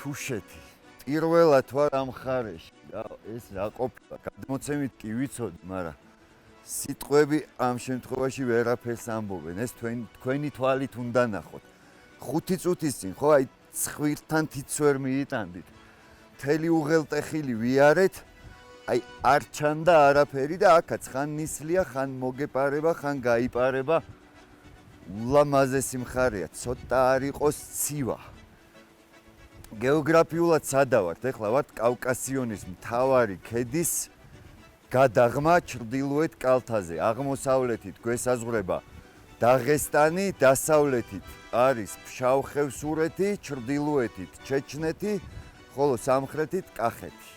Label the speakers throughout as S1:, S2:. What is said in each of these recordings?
S1: თუშეთი პირველად ვარ ამ მხარეში და ეს რა ყოფილა გადმოცემით კი ვიცოდი, მაგრამ სიტყვები ამ შემთხვევაში ვერაფერს ამბობენ. ეს თქვენი თვალით უნდა ნახოთ. 5 წუთის წინ ხო აი ცხვირთან თიც ვერ მიიტანდით. მთელი უღელტეხილი ვიარეთ, აი არ ჩანდა არაფერი და აქაც ხან ნისლია, ხან მოგეპარება, ხან გაიპარება. ულამაზესი მხარეა, ცოტა არ იყოს ცივა. გეოგრაფიულად სადა ვართ? ეხლა ვართ კავკასიონის მთავარი ქედის გადაღმა ჩრდილოეთ კალთაზე. აღმოსავლეთით გვესაზღვრება დაღესტანი, დასავლეთით არის ფშავ-ხევსურეთი, ჩრდილოეთით ჩეჩნეთი, ხოლო სამხრეთით კახეთი.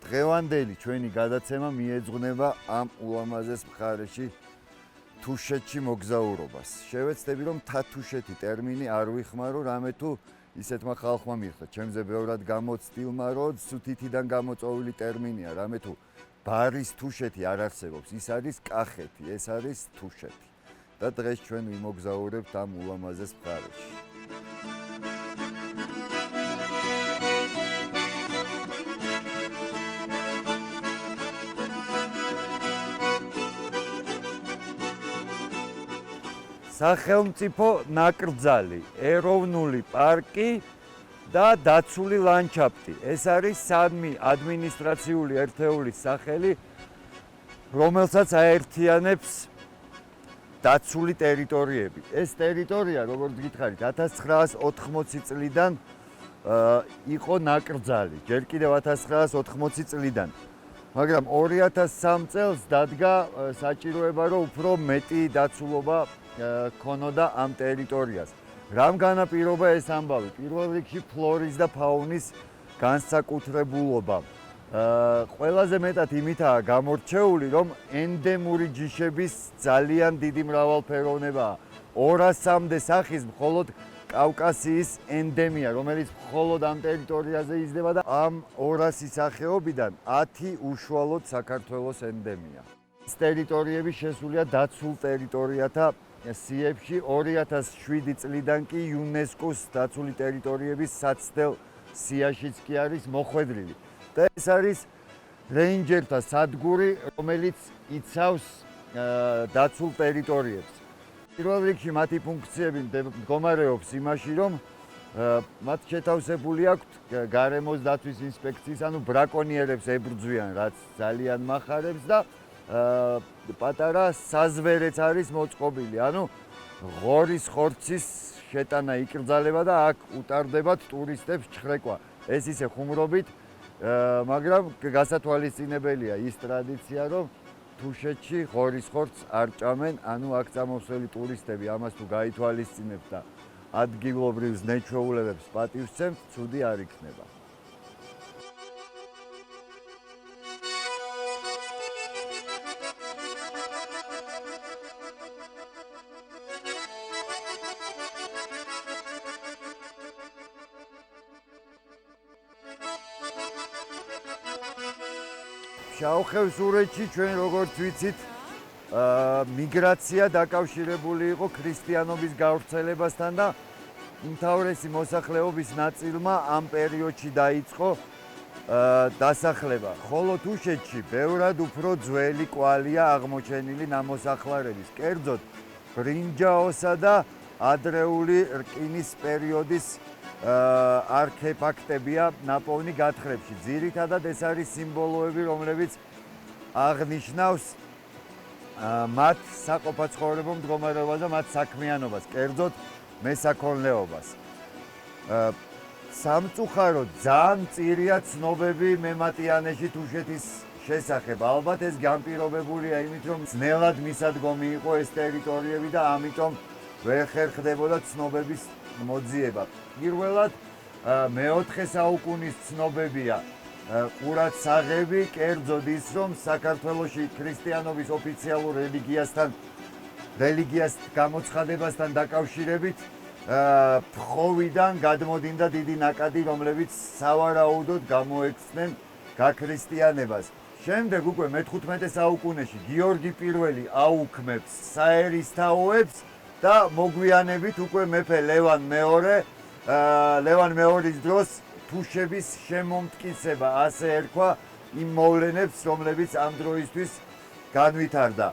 S1: დღევანდელი ჩვენი გადაცემა მიეძღვნება ამ ულამაზეს მხარეში თუშეთში მოგზაურობას. შევეცდები რომ თათუშეთი ტერმინი არ ვიხმარო, რამე თუ ისეთმა ხალხმა მიხდა. ჩემზე ბევრად გამოცდილმა, რომ სუთითიდან გამოწვეული ტერმინია, რამე თუ ბარის თუშეთი არ არსებობს, ის არის კახეთი, ეს არის თუშეთი. და დღეს ჩვენ ვიმოგზაურებთ ამ ულამაზეს მხარეში. სახელმწიფო ნაკრძალი, ეროვნული პარკი და დაცული ლანდშაფტი. ეს არის სამი ადმინისტრაციული ერთეულის სახელი, რომელსაც აერთიანებს დაცული ტერიტორიები. ეს ტერიტორია, როგორც გითხარით, 1980 წლიდან იყო ნაკრძალი, ჯერ კიდევ 1980 წლიდან. მაგრამ 2003 წელს დადგა საჭიროება, რომ უფრო მეტი დაცულობა ქონოდა ამ ტერიტორიას. რამ განაპირობა ეს ამბავი? პირველ რიგში ფლორის და ფაუნის განსაკუთრებულობა. ყველაზე მეტად იმითაა გამორჩეული, რომ ენდემური ჯიშების ძალიან დიდი მრავალფეროვნებაა. 200-მდე სახის მხოლოდ კავკასიის ენდემია, რომელიც მხოლოდ ამ ტერიტორიაზე იზრდება და ამ 200 სახეობიდან 10 უშუალოდ საქართველოს ენდემია. ეს ტერიტორიები შესულია დაცულ ტერიტორიათა სიებში. 2007 წლიდან კი იუნესკოს დაცული ტერიტორიების საცდელ სიაშიც კი არის მოხვედრილი. და ეს არის რეინჯერთა სადგური, რომელიც იცავს დაცულ ტერიტორიებს. პირველ რიგში მათი ფუნქციები მდგომარეობს იმაში, რომ მათ შეთავსებული აქვთ გარემოს დაცვის ინსპექციის, ანუ ბრაკონიერებს ებრძვიან, რაც ძალიან მახარებს და პატარა საზვერეც არის მოწყობილი, ანუ ღორის ხორცის შეტანა იკრძალება და აქ უტარდებათ ტურისტებს ჩხრეკვა. ეს ისე ხუმრობით, მაგრამ გასათვალისწინებელია ის ტრადიცია, რომ თუშეთში ღორის ხორცს არ ჭამენ, ანუ აქ წამოსვლელი ტურისტები ამას თუ გაითვალისწინებთ და ადგილობრივ ზნეჩვეულებებს პატივს სცემთ, ცუდი არ იქნება. ფშავ-ხევსურეთში ჩვენ როგორც ვიცით, მიგრაცია დაკავშირებული იყო ქრისტიანობის გავრცელებასთან და უმთავრესი მოსახლეობის ნაწილმა ამ პერიოდში დაიწყო დასახლება. ხოლო თუშეთში ბევრად უფრო ძველი კვალია აღმოჩენილი ნამოსახლარების. კერძოდ, ბრინჯაოსა და ადრეული რკინის პერიოდის არქეფაქტებია ნაპოვნი გათხრებში. ძირითადად ეს არის სიმბოლოები, რომლებიც აღნიშნავს მათ საყოფაცხოვრებო მდგომარეობას და მათ საქმიანობას, კერძოდ მესაქონლეობას. სამწუხაროდ ძალიან მწირია ცნობები მემატიანეში თუშეთის შესახებ. ალბათ ეს განპირობებულია იმით, რომ ძნელად მისადგომი იყო ეს ტერიტორიები და ამიტომ ვერ ხერხდებოდა ცნობების მოძიება. პირველად მე-4 საუკუნის ცნობებია ყურადსაღები, კერძოდ ის, რომ საქართველოში ქრისტიანობის ოფიციალურ რელიგიას გამოცხადებასთან დაკავშირებით ფხოვიდან გადმოდინდა დიდი ნაკადი, რომლებიც სავარაუდოდ გამოექცნენ გაქრისტიანებას. შემდეგ უკვე მე-15 საუკუნეში გიორგი I აუქმებს საერისთავოებს და მოგვიანებით უკვე მეფე ლევან მეორე ლევან მეორის დროს თუშების შემომტკიცება, ასე ერქვა იმ მოვლენებს, რომლებიც ამ დროისთვის განვითარდა.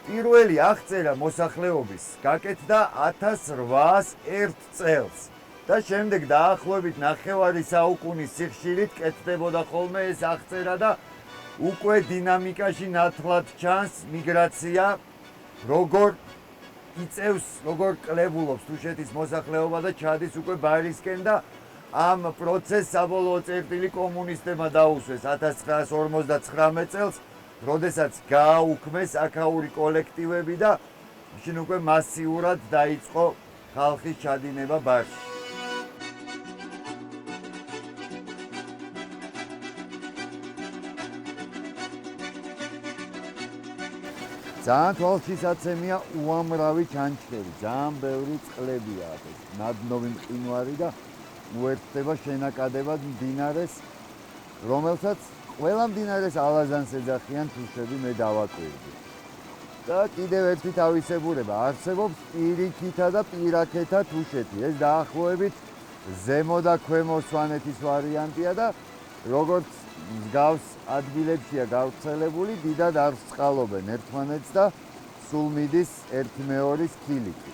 S1: პირველი აღწერა მოსახლეობის გაკეთდა 1801 წელს და შემდეგ დაახლოებით ნახევარი საუკუნის სიხშირით კეთდებოდა ხოლმე ეს აღწერა და უკვე დინამიკაში ნათლად ჩანს მიგრაცია, როგორ იწევს, როგორ კლებულობს თუშეთის მოსახლეობა და ჩადის უკვე ბარისკენ და ამ პროცესს საბოლოო წერტილი კომუნისტებმა დაუსვეს 1959 წელს, როდესაც გააუქმეს აქაური კოლექტივები და შინ უკვე მასიურად დაიწყო ხალხის ჩადინება ბარში. ძალიან თვალშისაცემია უამრავი ჩანჩქერი, ძალიან ბევრი წყლებია აქ, ნადნობი მყინვარი და უერთდება შენაკადებად მდინარეს, რომელსაც ყველა მდინარეს ალაზანს ეძახიან თუშები, მე დავაკვირდი. და კიდევ ერთი თავისებურება, არსებობს პირიქითა და პირაქეთა თუშეთი. ეს დაახლოებით ზემო და ქვემო სვანეთის ვარიანტია და როგორც მსგავს ადგილებშია გავრცელებული, დიდად არ სწყალობენ ერთმანეთს და სულ მიდის ერთმეორის ქილიკი.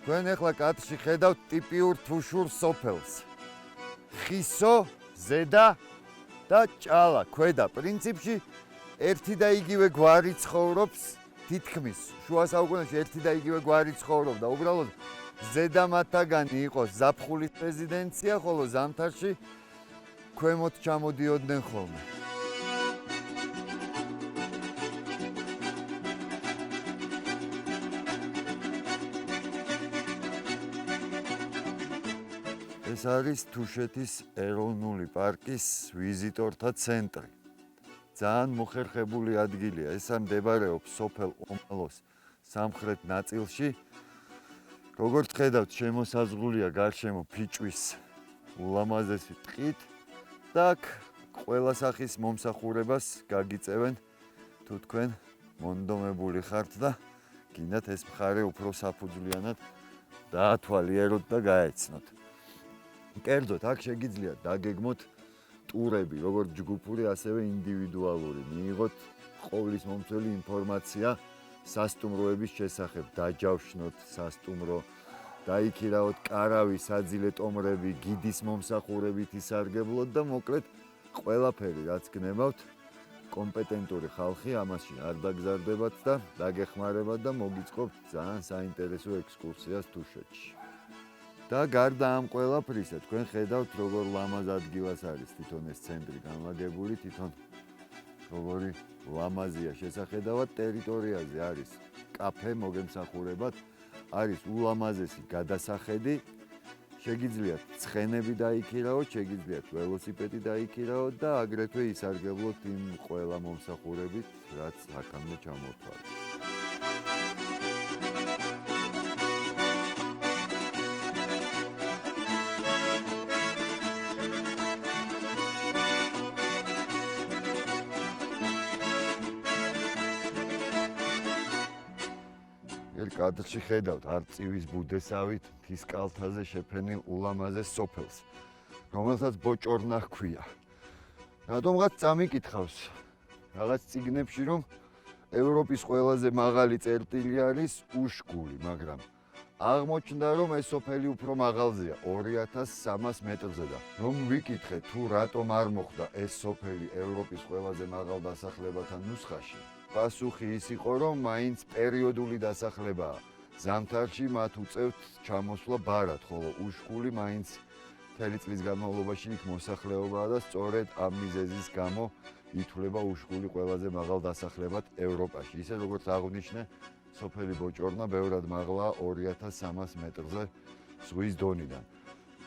S1: თქვენ ახლა კადრში ხედავთ ტიპიურ თუშურ სოფელს. ხისო, ზედა და ჭალა, ქვედა პრინციპში ერთი და იგივე გვარი ცხოვრობს, თითქმის შუა საუკუნეებში ერთი და იგივე გვარი ცხოვრობდა. უბრალოდ ზედა მათაგანი იყო ზაფხულის რეზიდენცია, ხოლო ზამთარში ქვემოთ ჩამოდიოდნენ ხოლმე. ეს არის თუშეთის ეროვნული პარკის ვიზიტორთა ცენტრი. ძალიან მოხერხებული ადგილია. ეს მდებარეობს სოფელ ომალოს სამხრეთ ნაწილში. როგორც ხედავთ, შემოსაზღვრულია გარშემო ფიჭვის ულამაზესი ტყით და აქ ყველა სახის მომსახურებას გაგიწევენ თუ თქვენ მონდომებული ხართ და გინდათ ეს მხარე უფრო საფუძვლიანად დაათვალიეროთ და გაეცნოთ. კერძოდ, აქ შეგიძლიათ დაგეგმოთ ტურები, როგორც ჯგუფური, ასევე ინდივიდუალური. მიიღოთ ყოვლის მომცველი ინფორმაცია სასტუმროების შესახებ, დაჯავშნოთ სასტუმრო, დაიქირავოთ კარავი, საძილე ტომრები, გიდის მომსახურებით ისარგებლოთ და მოკლედ ყველაფერი, რაც გნებავთ, კომპეტენტური ხალხი ამაში არ დაგზარდებათ და დაგეხმარებათ და მოგიწყობთ ძალიან საინტერესო ექსკურსიას თუშეთში. და გარდა ამ ყველაფრისა, თქვენ ხედავთ, როგორ ლამაზ ადგილას არის თვითონ ეს ცენტრი განლაგებული, თვითონ როგორი ლამაზია შესახედავად ტერიტორიაზე არის კაფე მოგემსახურებათ, არის ულამაზესი გადასახედი, შეგიძლიათ ცხენები დაიქირავოთ, შეგიძლიათ ველოსიპედი დაიქირავოთ და აგრეთვე ისარგებლოთ იმ ყველა მომსახურებით, რაც აქამდე ჩამოთვალეთ. კადრში ხედავთ არწივის ბუდესავით მთის კალთაზე შეფენილ ულამაზეს სოფელს, რომელსაც ბოჭორნა ჰქვია. რატომღაც წამიკითხავს რაღაც წიგნებში, რომ ევროპის ყველაზე მაღალი წერტილი არის უშკული, მაგრამ აღმოჩნდა, რომ ეს სოფელი უფრო მაღალზეა, 2300 მეტრზე და რომ ვიკითხე, თუ რატომ არ მოხდა ეს სოფელი ევროპის ყველაზე მაღალ დასახლებათა ნუსხაში, პასუხი ის იყო, რომ მაინც პერიოდული დასახლებაა. ზამთარში მათ უწევთ ჩამოსვლა ბარად, ხოლო უშკული მაინც მთელი წლის განმავლობაში იქ მოსახლეობაა და სწორედ ამ მიზეზის გამო ითვლება უშკული ყველაზე მაღალ დასახლებად ევროპაში. ისე როგორც აღვნიშნე, სოფელი ბოჭორნა ბევრად მაღლაა 2300 მეტრზე ზღვის დონიდან.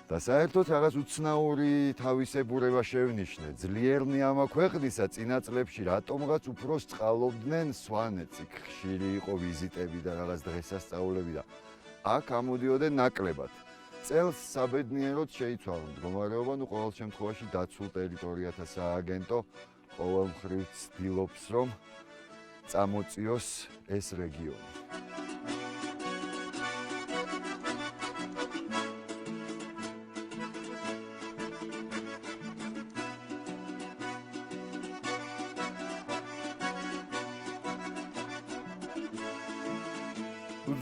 S1: და საერთოდ რაღაც უცნაური თავისებურება შევნიშნე. ძლიერნი ამა ქვეყნისა წინა წლებში რატომღაც უფრო სწყალობდნენ სვანეთს. იქ ხშირი იყო ვიზიტები და რაღაც დღესასწაულები და აქ ამოდიოდნენ ნაკლებად. წელს საბედნიეროდ შეიცვალა მდგომარეობა, ყოველ შემთხვევაში დაცულ ტერიტორიათა სააგენტო ყოველ მხრივ ცდილობს, რომ წამოწიოს ეს რეგიონი.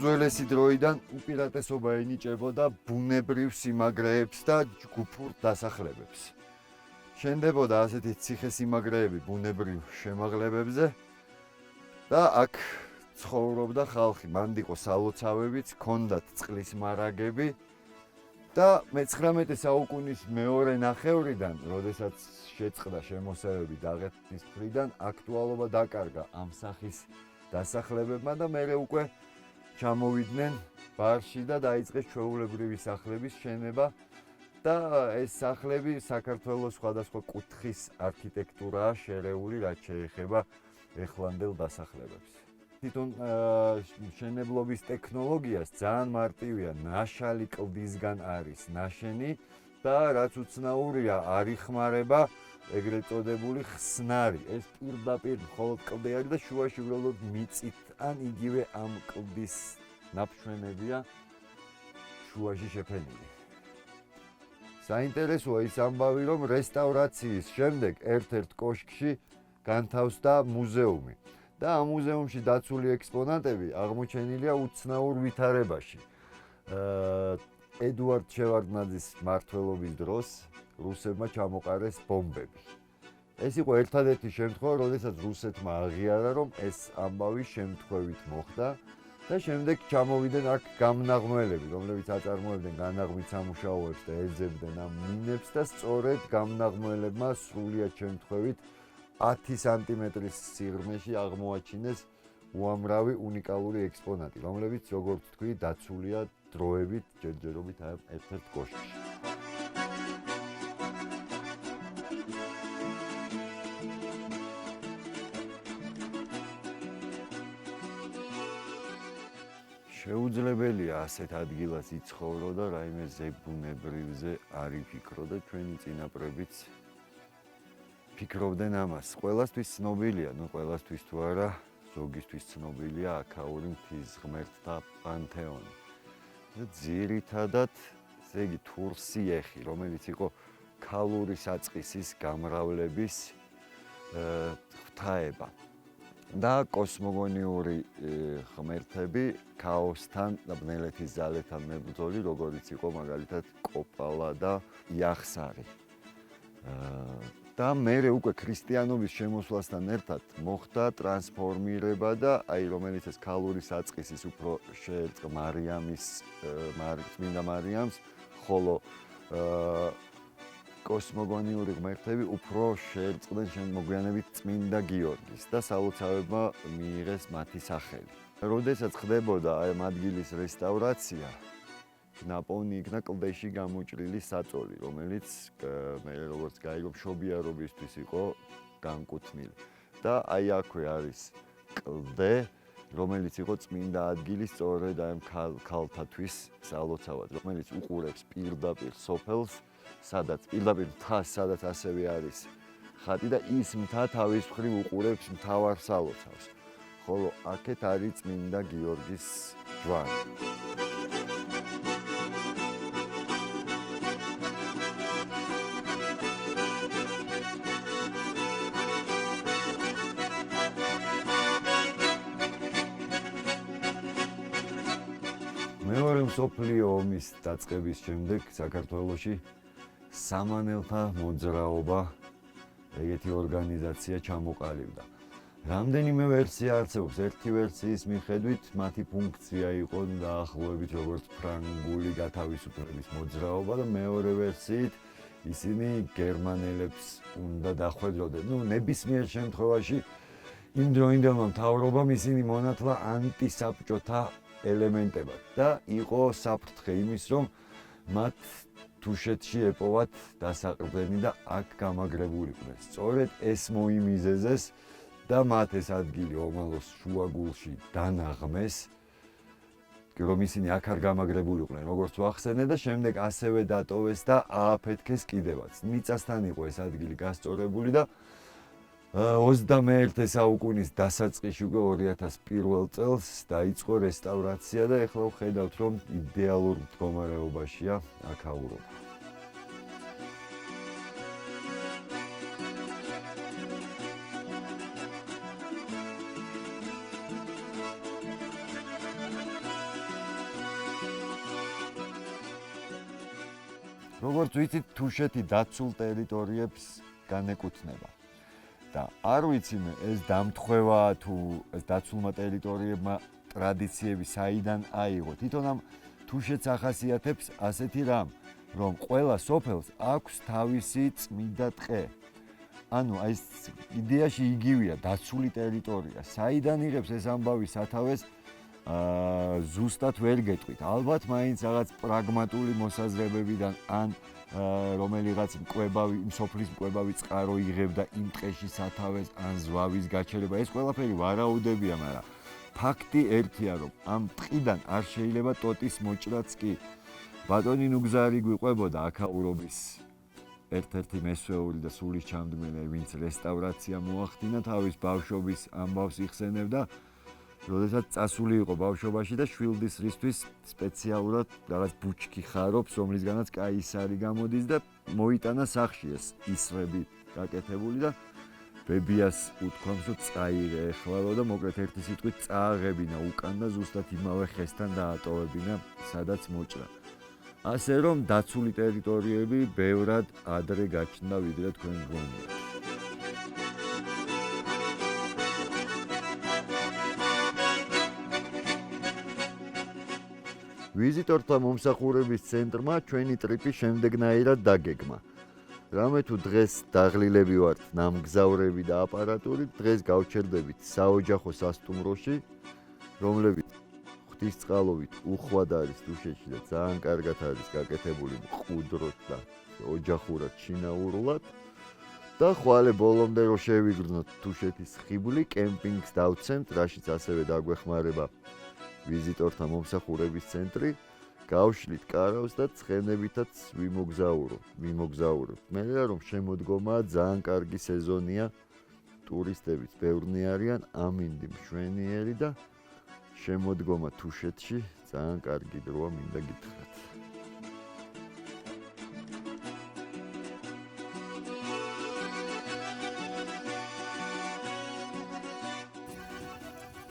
S1: უძველესი დროიდან უპირატესობა ენიჭებოდა ბუნებრივ სიმაგრეებს და ჯგუფურ დასახლებებს. შენდებოდა ასეთი ციხესიმაგრეები ბუნებრივ შემაღლებებზე და აქ ცხოვრობდა ხალხი, მანდ იყო სალოცავებიც, ჰქონდათ წყლის მარაგები და მე-19 საუკუნის მეორე ნახევრიდან, როდესაც შეწყდა შემოსევები დაღესტნის მხრიდან, აქტუალობა დაკარგა ამ სახის დასახლებებმა და მერე უკვე ჩამოვიდნენ ბარში და დაიწყეს ჩვეულებრივი სახლების შენება და ეს სახლები საქართველოს სხვადასხვა კუთხის არქიტექტურაა შერეული, რაც შეეხება ეხლანდელ დასახლებებს. თვითონ მშენებლობის ტექნოლოგიას ძალიან მარტივია, ნაშალი კლდისგან არის ნაშენი და რაც უცნაურია, არ იხმარება ეგრეთ წოდებული ხსნარი. ეს პირდაპირ მხოლოდ კლდი არის და შუაში უბრალოდ მიწით ან იგივე ამ კლდის ნაფშვენებია შუაში შეფენილი. საინტერესოა ის ამბავი, რომ რესტავრაციის შემდეგ ერთ-ერთ კოშკში განთავსდა მუზეუმი და ამ მუზეუმში დაცული ექსპონატები აღმოჩენილია უცნაურ ვითარებაში. ედუარდ შევარდნაძის მმართველობის დროს რუსებმა ჩამოყარეს ბომბები. ეს იყო ერთადერთი შემთხვევა, როდესაც რუსეთმა აღიარა, რომ ეს ამბავი შემთხვევით მოხდა და შემდეგ ჩამოვიდნენ აქ გამნაღმველები, რომლებიც აწარმოებდნენ განაღმით სამუშაოებს და ეძებდნენ ამ მინებს და სწორედ გამნაღმველებმა სრულიად შემთხვევით 10 სანტიმეტრის სიღრმეში აღმოაჩინეს უამრავი უნიკალური ექსპონატი, რომლებიც, როგორც თქვი, დაცულია დროებით, ჯერჯერობით ამ ერთ-ერთ კოშკში. შეუძლებელია ასეთ ადგილას იცხოვრო და რაიმე ზებუნებრივზე არ იფიქრო და ჩვენი წინაპრებიც ფიქრობდნენ ამას. ყველასთვის ცნობილია, ყველასთვის თუ არა, ზოგისთვის ცნობილია აქაური მთის ღმერთთა პანთეონი. ძირითადად, ესე იგი, თურსიეხი, რომელიც იყო ქალური საწყისის გამრავლების ღვთაება. და კოსმოგონიური ღმერთები ქაოსთან და ბნელეთის ძალებთან მებრძოლი, როგორიც იყო მაგალითად კოპალა და იახსარი. და მერე უკვე ქრისტიანობის შემოსვლასთან ერთად მოხდა ტრანსფორმირება და რომელიც ეს ქალური საწყისის უფრო შეერწყა წმინდა მარიამს, ხოლო კოსმოგონიური ღმერთები უფრო შეერწყდნენ მოგვიანებით წმინდა გიორგის და სალოცავებმა მიიღეს მათი სახელი. როდესაც ხდებოდა ამ ადგილის რესტავრაცია, ნაპოვნი იქნა კლდეში გამოჭრილი საწოლი, რომელიც მე როგორც გაიგო მშობიარობისთვის იყო განკუთვნილი. და აი აქვე არის კლდე, რომელიც იყო წმინდა ადგილი სწორედ ამ ქალთათვის სალოცავად, რომელიც უყურებს პირდაპირ სოფელს, სადაც პირდაპირ მთას, სადაც ასევე არის ხატი და ის მთა თავის მხრივ უყურებს მთავარ სალოცავს. ხოლო აქეთ არის წმინდა გიორგის ჯვარი. მეორე მსოფლიო ომის დაწყების შემდეგ საქართველოში სამანელთა მოძრაობა, ეგეთი ორგანიზაცია ჩამოყალიბდა. რამდენიმე ვერსია არსებობს. ერთი ვერსიის მიხედვით მათი ფუნქცია იყო დაახლოებით როგორც ფრანგული გათავისუფლების მოძრაობა და მეორე ვერსიით ისინი გერმანელებს უნდა დახვედროდნენ. ნებისმიერ შემთხვევაში იმ დროინდელმა მთავრობამ ისინი მონათლა ანტისაბჭოთა ელემენტებად და იყო საფრთხე იმის, რომ მათ თუშეთში ეპოვათ დასაყრდენი და აქ გამაგრებულიყვნენ. სწორედ ეს მოიმიზეზეს და მათ ეს ადგილი ომალოს შუაგულში დანაღმეს, რომ ისინი აქ არ გამაგრებულიყვნენ, როგორც ვახსენე და შემდეგ ასევე დატოვეს და ააფეთქეს კიდევაც. მიწასთან იყო ეს ადგილი გასწორებული და 21 საუკუნის დასაწყისში უკვე 2001 წელს დაიწყო რესტავრაცია და ეხლა ვხედავთ, რომ იდეალურ მდგომარეობაშია აქაურობა. როგორც ვიცით, თუშეთი დაცულ ტერიტორიებს განეკუთვნება. და არ ვიცი მე ეს დამთხევა თუ ეს დაცულმა ტერიტორიებმა ტრადიციები საიდან აიღო. თვითონ ამ თუშეთს ახასიათებს ასეთი რამ, რომ ყველა სოფელს აქვს თავისი წმინდა ტყე. ანუ აი ეს იდეაში იგივეა დაცული ტერიტორია. საიდან იღებს ეს ამბავი სათავეს ზუსტად ვერ გეტყვით. ალბათ მაინც რაღაც პრაგმატული მოსაზრებებიდან ან რომელიღაც მკვებავი, სოფლის მკვებავი წყარო იღებდა იმ ტყეში სათავეს, ან ზვავის გაჩერება. ეს ყველაფერი ვარაუდებია, მაგრამ ფაქტი ერთია, რომ ამ ტყიდან არ შეიძლება ტოტის მოჭრაც კი. ბატონი ნუგზარი გვიყვებოდა აქაურობის ერთ-ერთი მესვეული და სულის ჩამდგმელი, ვინც რესტავრაცია მოახდინა, თავის ბავშვობის ამბავს იხსენებდა. როდესაც წასული იყო ბავშვობაში და შვილდისრისთვის სპეციალურად რაღაც ბუჩქი ხარობს, რომლისგანაც კაისარი გამოდის და მოიტანა სახლში ეს ისრები გაკეთებული და ბებიას უთქვამს, რომ წაიღე ეხლარო და მოკლედ ერთი სიტყვით წააღებინა უკან და ზუსტად იმავე ხესთან დაატოვებინა, სადაც მოჭრა. ასე რომ დაცული ტერიტორიები ბევრად ადრე გაჩნდა, ვიდრე თქვენ გონიათ. ვიზიტორთა მომსახურების ცენტრმა ჩვენი ტრიპი შემდეგნაირად დაგეგმა. რამე თუ დღეს დაღლილები ვართ ნამგზავრები და აპარატურით, დღეს გავჩერდებით საოჯახო სასტუმროში, რომლებიც ღვთისწყალობით უხვად არის თუშეთში და ძალიან კარგად არის გაკეთებული მყუდროდ და ოჯახურად შინაურულად. და ხვალე ბოლომდე რომ შევიგრძნოთ თუშეთის ხიბლი, კემპინგს დავცემთ, რაშიც ასევე დაგვეხმარება ვიზიტორთა მომსახურების ცენტრი, გავშლით კარავს და ცხენებითაც ვიმოგზაურობთ. მე რომ შემოდგომაა ძალიან კარგი სეზონია, ტურისტებიც ბევრნი არიან, ამინდი მშვენიერი და შემოდგომა თუშეთში ძალიან კარგი დროა, მინდა გითხრათ.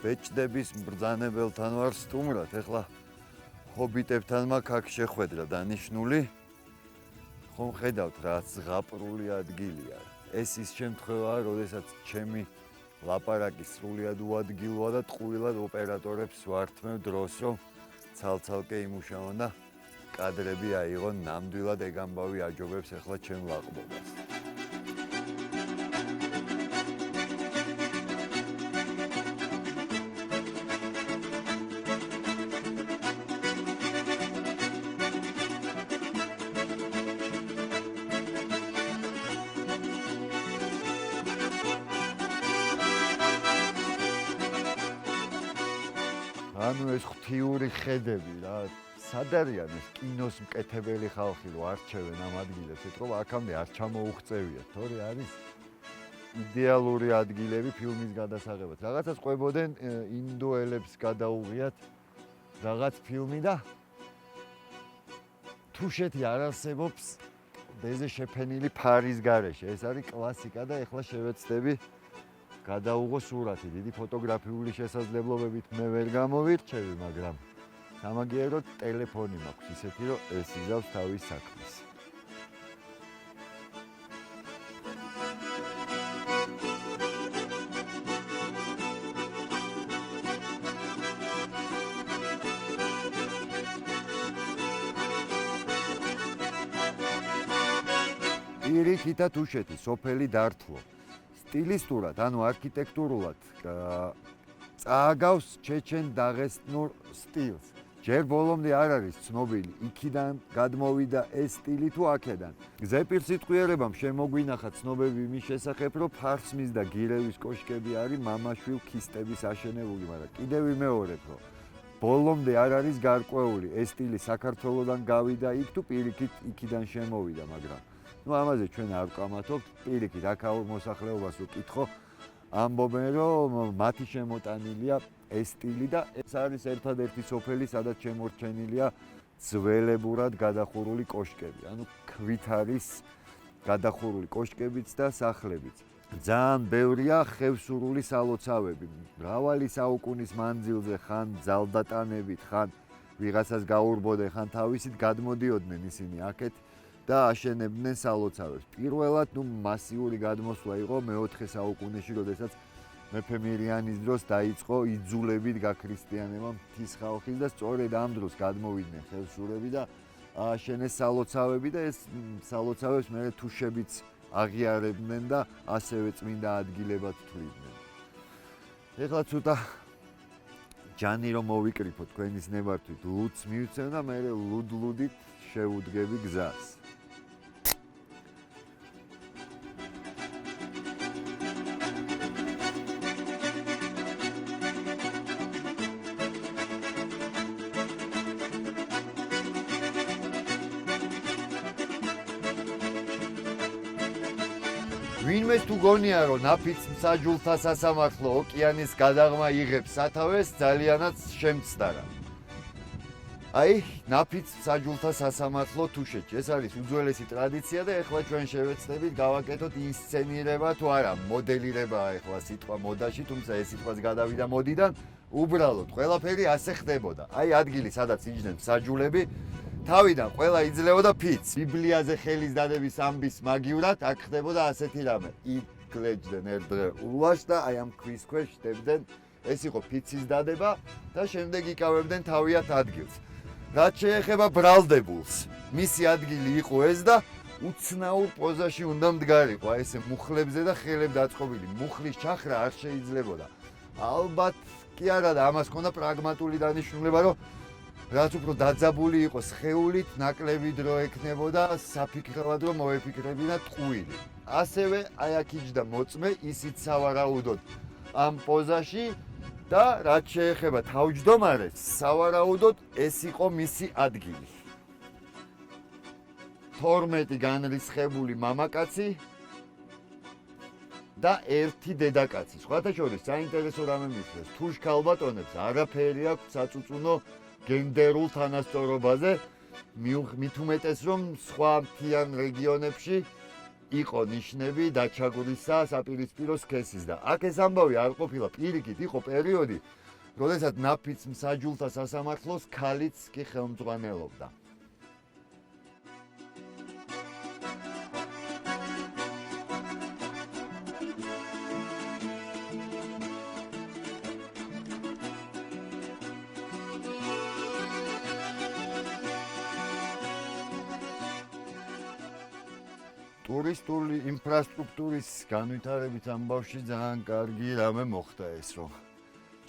S1: ბეჭდების მბრძანებელთან ვარ სტუმრად, ეხლა ჰობიტებთან მაქვს აქ შეხვედრა დანიშნული. ხომ ხედავთ რა ზღაპრული ადგილია. ეს ის შემთხვევაა, როდესაც ჩემი ლაპარაკი სრულიად უადგილოა და ტყუილად ოპერატორებს ვართმევ დროს, რომ ცალ-ცალკე იმუშავონ და კადრები აიღონ. ნამდვილად ეგ ამბავი აჯობებს ეხლა ჩემ ლაყბობას. ანუ ეს ღვთიური ხედები რა, სად არიან ეს კინოს მკეთებელი ხალხი რომ არჩევენ ამ ადგილებს, ეთქო აქამდე არ ჩამოუღწევიათ, თორე არის იდეალური ადგილები ფილმის გადასაღებად. რაღაცას ყვებოდნენ ინდოელებს გადაუღიათ რაღაც ფილმი და თუშეთი არ არსებობს დეზე შეფენილი ფარის გარეშე. ეს არის კლასიკა და ეხლა შევეცდები გადაუღო სურათი. დიდი ფოტოგრაფიული შესაძლებლობებით მე ვერ გამოვირჩევი, მაგრამ სამაგიეროდ ტელეფონი მაქვს ისეთი, რომ ეს იზავს თავის საქმეს. პირიქითა თუშეთი, სოფელი დართლო. სტილისტურად, ანუ არქიტექტურულად წააგავს ჩეჩენ-დაღესტნურ სტილს. ჯერ ბოლომდე არ არის ცნობილი, იქიდან გადმოვიდა ეს სტილი თუ აქედან. გზეპირსიტყვიერებამ შემოგვინახა ცნობები იმის შესახებ, რომ ფარსმის და გირევის კოშკები არის მამაშვილ ქისტების აშენებული, მაგრამ კიდევ ვიმეორებ, რომ ბოლომდე არ არის გარკვეული, ეს სტილი საქართველოდან გავიდა იქ თუ პირიქით იქიდან შემოვიდა, მაგრამ ნუ ამაზე ჩვენ არ ვკამათობთ, პირიქით აქაურ მოსახლეობას ვკითხო, ამბობენ რომ მათი შემოტანილია ეს სტილი და ეს არის ერთადერთი სოფელი, სადაც შემორჩენილია ძველებურად გადახურული კოშკები. ანუ ქვით არის გადახურული კოშკებიც და სახლებიც. ძალიან ბევრია ხევსურული სალოცავები. მრავალი საუკუნის მანძილზე ხან ძალდატანებით, ხან ვიღაცას გაურბოდე, ხან თავისით გადმოდიოდნენ ისინი აქეთ და აშენებდნენ სალოცავებს. პირველად მასიური გადმოსვლა იყო მე-4 საუკუნეში, როდესაც მეფე მირიანის დროს დაიწყო იძულებით გაქრისტიანება მთის ხალხის და სწორედ ამ დროს გადმოვიდნენ ხევსურები და ააშენეს სალოცავები და ეს სალოცავებს მე თუშებიც აღიარებდნენ და ასევე წმინდა ადგილებად თვლიდნენ. ეხლა ცოტა ჯანი რომ მოვიკრიფო თქვენის ნებართვით, ლუდს მივცემ და მე ლუდ-ლუდით შევუდგები გზას. ვინმეს თუ გონია რომ ნაფიც მსაჯულთა სასამართლო ოკეანის გადაღმა იღებს სათავეს, ძალიანაც შემცდარა. აი, ნაფიც მსაჯულთა სასამართლო თუშეთში. ეს არის უძველესი ტრადიცია და ეხლა ჩვენ შევეცდებით გავაკეთოთ ინსცენირება თუ არა, მოდელირებაა ეხლა სიტყვა მოდაში, თუმცა ეს სიტყვაც გადავიდა მოდიდან, უბრალოდ ყველაფერი ასე ხდებოდა. აი, ადგილი, სადაც იჯდნენ მსაჯულები, თავიდან ყველა იძლეოდა ფიცს. ბიბლიაზე ხელის დადების ამბის მაგივრად აქ ხდებოდა ასეთი რამე. იკლეჯდნენ ერთ დღე ულვაშ და აი ამ ქვის ქვეშ შდებდნენ. ეს იყო ფიცის დადება და შემდეგ იკავებდნენ თავიანთ ადგილს. რაც შეეხება ბრალდებულს, მისი ადგილი იყო ეს და უცნაურ პოზაში უნდა მდგარიყო, აი ესე მუხლებზე და ხელებ დაწყობილი. მუხლის ჩახრა არ შეიძლებოდა. ალბათ კი არა და ამას ჰქონდა პრაგმატული დანიშნულება, რომ რაც უფრო დაძაბული იყოს სხეულით, ნაკლები დრო ექნებოდა საფიქრებად რომ მოეფიქრებინა ტყუილი. ასევე აი აქ იჯდა მოწმე, ისიც სავარაუდოდ ამ პოზაში და რაც შეეხება თავმჯდომარეს, სავარაუდოდ ეს იყო მისი ადგილი. 12 განრისხებული მამაკაცი და 1 დედაკაცი. სხვათა შორის საინტერესო რამე მისვეს, თუშ ქალბატონებს არაფერი აქვს საწუწუნო გენდერულ თანასწორობაზე, მით უმეტეს რომ სხვა მთიან რეგიონებში იყო ნიშნები დაჩაგვრისა საპირისპირო სქესის და აქ ეს ამბავი არ ყოფილა, პირიქით იყო პერიოდი, როდესაც ნაფიც მსაჯულთა სასამართლოს ქალიც კი ხელმძღვანელობდა. ტურისტული ინფრასტრუქტურის განვითარებით ამბავში ძალიან კარგი რამე მოხდა ეს, რომ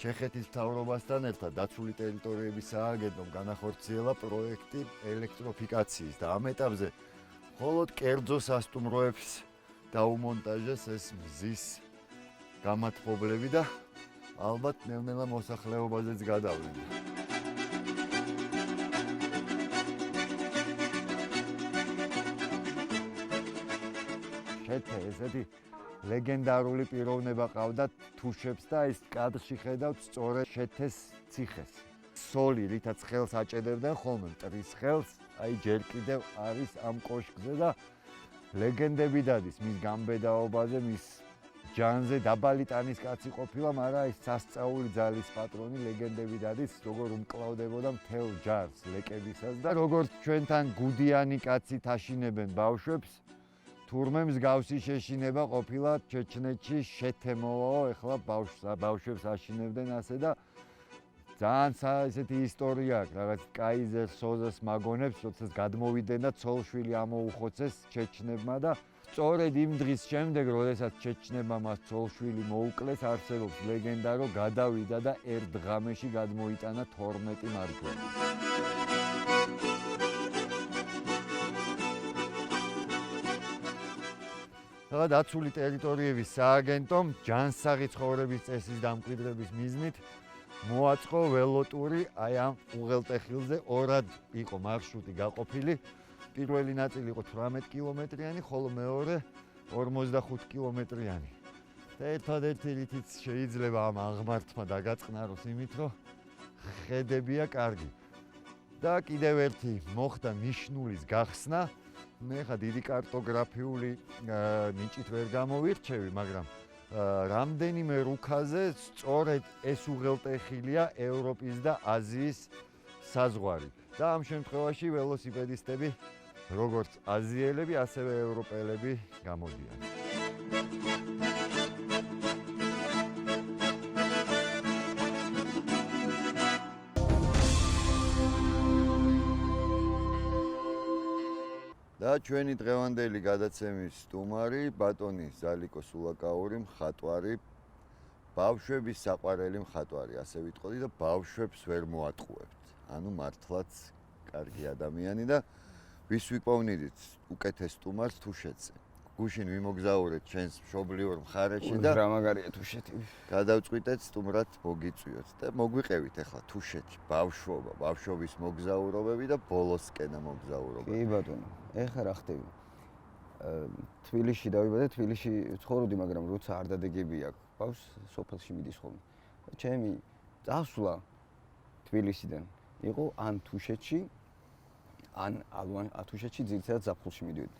S1: ჩეხეთის მთავრობასთან ერთად დაცული ტერიტორიების სააგენტომ განახორციელა პროექტი ელექტროფიკაციის და ამ ეტაპზე მხოლოდ კერძო სასტუმროებს დაუმონტაჟეს ეს მზის გამათბობლები და ალბათ ნელ-ნელა მოსახლეობაზეც გადავლენ. შეთე ესეთი ლეგენდარული პიროვნება ყავდა თუშებს და ეს კადრში ხედავთ სწორედ შეთეს ციხეს. სოლი, რითაც ხელს აჭედებდნენ ხოლმე მტრის ხელს, აი ჯერ კიდევ არის ამ კოშკზე და ლეგენდები დადის მის გამბედაობაზე, მის ჯანზე დაბალი ტანის კაცი ყოფილა, მაგრამ ეს სასწაული ძალის პატრონი ლეგენდები დადის, როგორ უმკლავდებოდა მთელ ჯარს ლეკებისას და როგორც ჩვენთან გუდიანი კაცი თაშინებენ ბავშვებს, თურმე მსგავსი შეშინება ყოფილა ჩეჩნეთში შეთემოვაო, ეხლა ბავშვებს აშინებდნენ ასე და ძალიან ესეთი ისტორია აქვს, რაღაც კაიზერ სოზას მაგონებს, როდესაც გადმოვიდნენ და ცოლშვილი ამოუხოცეს ჩეჩნებმა და სწორედ იმ დღის შემდეგ, როდესაც ჩეჩნებმა მას ცოლშვილი მოუკლეს, არსებობს ლეგენდა, რომ გადავიდა და ერთ ღამეში გადმოიტანა 12 მარჯვენა. და დაცული ტერიტორიების სააგენტომ ჯანსაღი ცხოვრების წესის დამკვიდრების მიზნით მოაწყო ველოტური აი ამ უღელტეხილზე, ორად იყო მარშრუტი გაყოფილი. პირველი ნაწილი იყო 18 კილომეტრიანი, ხოლო მეორე 45 კილომეტრიანი. და ერთადერთი რითიც შეიძლება ამ აღმართმა დაგაწყნაროს იმით, რომ ხედებია კარგი. და კიდევ ერთი მოხდა ნიშნულის გახსნა. მე ხა დიდი კარტოგრაფიული ნიჭით ვერ გამოვირჩევი, მაგრამ რამდენიმე რუქაზე სწორედ ეს უღელტეხილია ევროპის და აზიის საზღვარი. და ამ შემთხვევაში ველოსიპედისტები როგორც აზიელები, ასევე ევროპელები გამოდიან. და ჩვენი დღევანდელი გადაცემის სტუმარი ბატონი ზალიკო სულაკაური, მხატვარი, ბავშვების საყვარელი მხატვარი, ასე ვიტყოდი და ბავშვებს ვერ მოატყუებთ. ანუ მართლაც კარგი ადამიანი და ვის ვიპოვნიდით უკეთეს სტუმარს თუშეთზე. გუშინ ვიმოგზაურეთ ჩვენს მშობლიურ მხარეში და
S2: რა მაგარია თუშეთი.
S1: გადავწყვიტეთ სტუმრად მოგიწვიოთ და მოგვიყევით ახლა თუშეთი, ბავშვობა, ბავშვობის მოგზაურობები და ბოლოსკენა მოგზაურობა.
S2: კი ბატონო, ეხლა რა ხდება? თბილისში დავიბადე, თბილისში ცხოვრობდი, მაგრამ როცა არ დადეგები აქვს, ბავშვს სოფელში მიდის ხოლმე. ჩემი წასვლა თბილისიდან იყო ან თუშეთში, ან თუშეთში ძირითადად ზაფხულში მიდიოდი.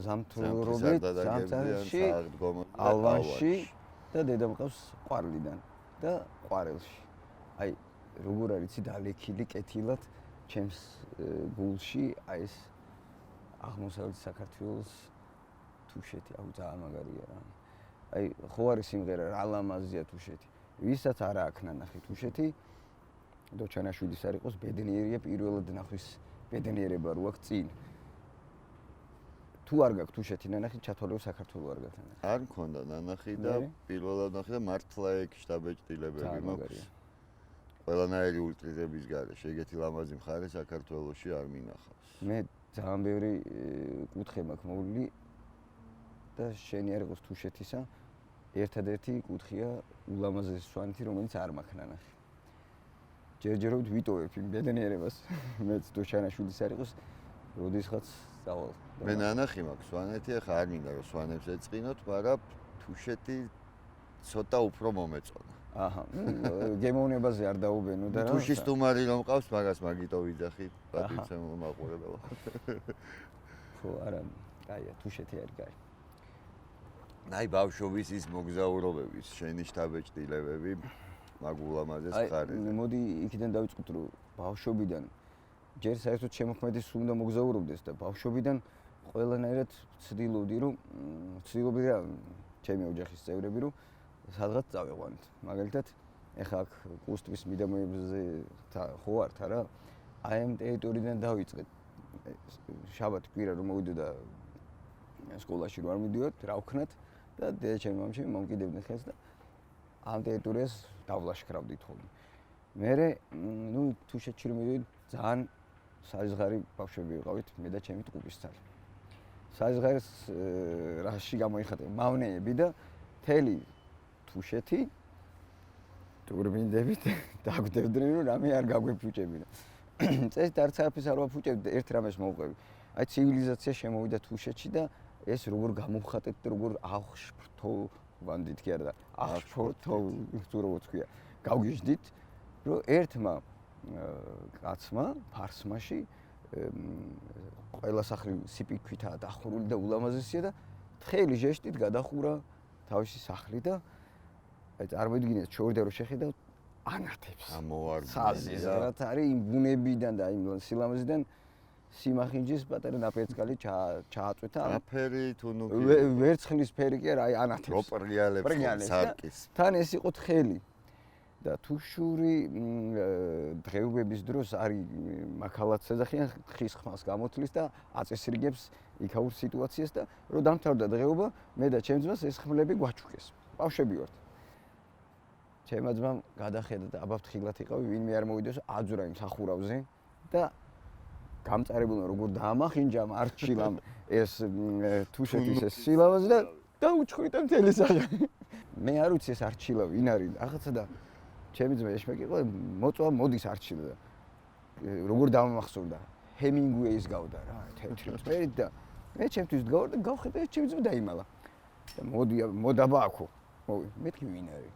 S2: ზამთრობით, ზამთარში, ალვანში და დედა მყავს ყვარლიდან და ყვარელში. აი, როგორ არის დალექილი კეთილად ჩემს გულში აი ეს აღმოსავლეთ საქართველოს თუშეთი, აუ ძალიან მაგარია რა. აი, ხო არის სიმღერა რა ლამაზია თუშეთი. ვისაც არა აქვს ნანახი თუშეთი, დოჩანაშვილის არ იყოს ბედნიერია პირველად ნახვის ბედნიერება რო აქვს წინ. თუ არ გაქვს თუშეთი ნანახი, ჩათვალეო საქართველოს არ გაქვს ნანახი.
S1: არ მქონდა ნანახი და პირველად ნახე და მართლა ეგ შტაბ-ეჭდილებები მაქვს. ყველანაირი ულტრიზების გარეშე, ეგეთი ლამაზი მხარე საქართველოში არ მინახავს.
S2: მე ძალიან ბევრი კუთხე მაქვს მოვლილი და შენი არ იყოს თუშეთისა, ერთადერთი კუთხეა ულამაზესი სვანეთი, რომელიც არ მაქვს ნანახი. ჯერჯერობით ვიტოვებ იმ ბედნიერებას, მეც დოჩანაშვილის არ იყოს, როდესაც წავალ.
S1: მე ნანახი მაქვს სვანეთი, ახლა არ მინდა რომ სვანებს ეწყინოთ, მაგრამ თუშეთი ცოტა უფრო მომეწონა.
S2: აჰა, გემოვნებაზე არ დაუბენო და რა.
S1: თუშის სტუმარი რომ მყავს, მაგას მაგიტო ვიძახი, პატრიცემულ მაყურებელო.
S2: ხო, არა, კაია, თუშეთი არის კაი.
S1: აი ბავშვობის ის მოგზაურობების, შენი შტაბ-ეჭდილებები მაგ ულამაზეს მხარეზე.
S2: აი, მოდი იქიდან დავიწყოთ, რომ ბავშვობიდან ჯერ საერთოდ შემოქმედის სულ უნდა მოგზაურობდეს და ბავშვობიდან ყველანაირად ვცდილობდი რა ჩემი ოჯახის წევრები რომ სადღაც წავიყვანოთ. მაგალითად, ეხლა აქ კუსტვის მიდამოებზე ხო ვართ რა. აი ამ ტერიტორიიდან დავიწყეთ. შაბათ კვირა რომ მოვიდოდა სკოლაში რომ არ მიდიოდ, რა ვქნათ და დედაჩემი მამჩემი მომკიდებდნენ ხელს და ამ ტერიტორიას დავლაშქრავდით ხოლმე. მერე ნუ თუშეთში რომ მიდიოდ ძალიან საზღარი ბავშვები ვიყავით, მე და ჩემი ტყუპისცალი. საზღარს რაში გამოიხატე მავნეები და თელი თუშეთი ტურბინდებით დაგვდებდნენ რომ რამე არ გაგვეფუჭებინა. წესით არც არაფერს არ ვაფუჭებდი, ერთ რამეს მოვყვები. აი ცივილიზაცია შემოვიდა თუშეთში და ეს როგორ გამოვხატეთ და როგორ აღშფრთო ვანდით კი არა და აღშფრთო თუ როგორ თქვია. გავგიჟდით რომ ერთმა კაცმა ფარსმაში ყველა სახლი სიპიქვითაა დახურული და ულამაზესია და თხელი ჟესტით გადახურა თავისი სახლი და აი წარმოიდგინეთ შორდა რომ შეხედავ ანათებს.
S1: ამოვარგია.
S2: რაც არის იმ ბუნებიდან და იმ სილამაზიდან სიმახინჯის პატარა ნაპერწკალი ჩააწვეთა.
S1: აფერი თუ ნუ
S2: ვერცხლის ფერი კი არა, აი ანათებს.
S1: პრიალებს სარკის.
S2: თან ეს იყო თხელი. და თუშური დღეობების დროს არის მაქალაც ეძახიან ხის ხმალს გამოთლის და აწესრიგებს იქაურ სიტუაციას და რომ დამთავრდა დღეობა, მე და ჩემ ძმას ეს ხმლები გვაჩუქეს. ბავშვები ვართ. ჩემმა ძმამ გადახედა და აბავთხილად იყავი, ვინმე არ მოვიდეს აძვრა იმ სახურავზე და გამწარებულმა როგორ დაამახინჯა არჩილამ ეს თუშეთის ეს სილამაზე და დაუჩხვრიტა მთელი სახე. მე არ ვიცი ეს არჩილა ვინ არის, ახაცა და ჩემი ძმა ეშმაკი იყო, მოწვა მოდის არჩილა და როგორ დამახსოვდა. ჰემინგუეის გავდა რა, თეთრი წვერი და მე ჩემთვის გავარ და გავხედე ჩემს დაიმალა. და მოდა ბაქო. მეთქი ვინ არის?